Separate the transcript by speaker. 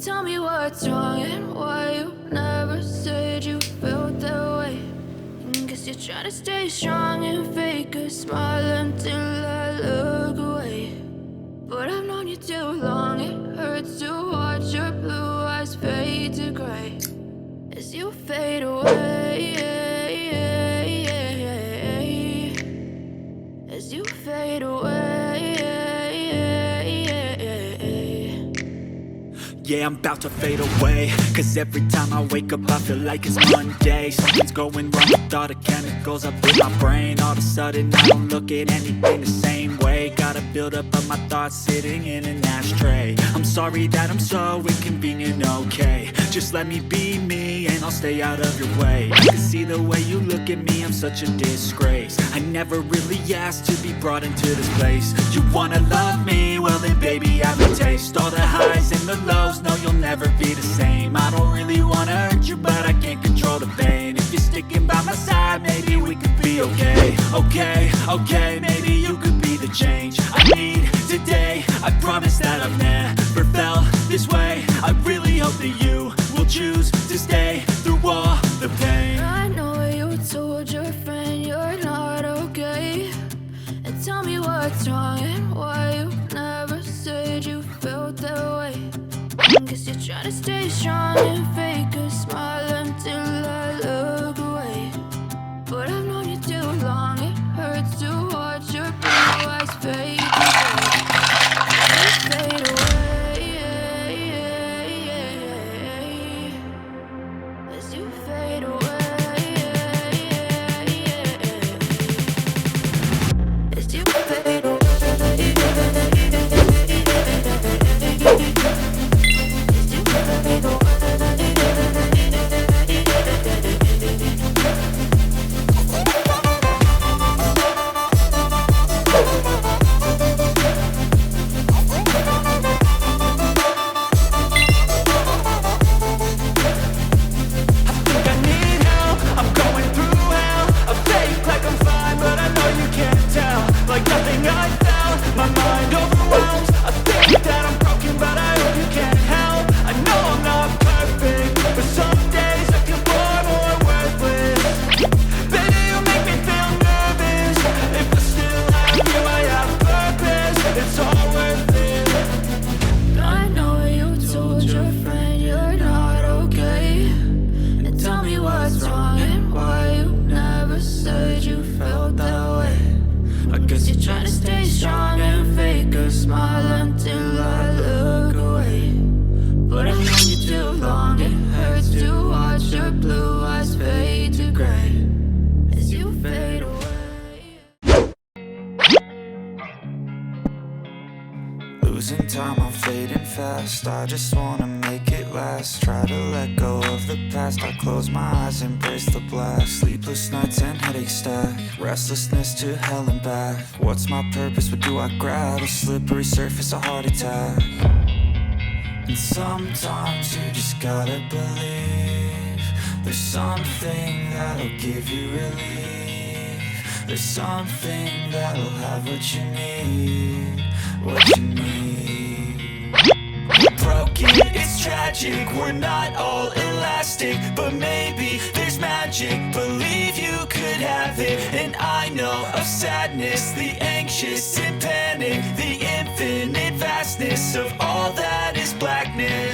Speaker 1: Tell me what's wrong and why you never said you felt that way. Guess you're trying to stay strong and fake a smile until I look away. But I've known you too long, it hurts to watch your blue eyes fade to gray as you fade away. As you fade away.
Speaker 2: Yeah, I'm about to fade away, cause every time I wake up I feel like it's Monday. Something's going wrong with all the chemicals up in my brain. All of a sudden I don't look at anything the same way. Got a buildup of my thoughts sitting in an ashtray. I'm sorry that I'm so inconvenient, okay. Just let me be me and I'll stay out of your way. I can see the way you look at me, I'm such a disgrace. I never really asked to be brought into this place. You wanna love me? Well then baby I have a taste. All the highs and the lows, no you'll never be the same. I don't really wanna hurt you but I can't control the pain. If you're sticking by my side maybe we could be okay. Okay, maybe you could be the change I need today. I promise that I've never felt this way. I really hope that you will choose to stay through all the pain.
Speaker 1: I know you told your friend you're not okay. And tell me what's wrong and why you never said you felt that way. Guess you're trying to stay strong and fake a smile until I look away. But I've known you too long, it hurts to watch your blue eyes fade away. As you fade away. As you fade away.
Speaker 3: Losing time, I'm fading fast. I just wanna make it last. Try to let go of the past. I close my eyes, embrace the blast. Sleepless nights and headaches stack. Restlessness to hell and back. What's my purpose? What do I grab? A slippery surface, a heart attack. And sometimes you just gotta believe there's something that'll give you relief. There's something that'll have what you need. What you need. We're broken, it's tragic. We're not all elastic, but maybe there's magic. Believe you could have it. And I know of sadness, the anxious and panic, the infinite vastness of all that is blackness.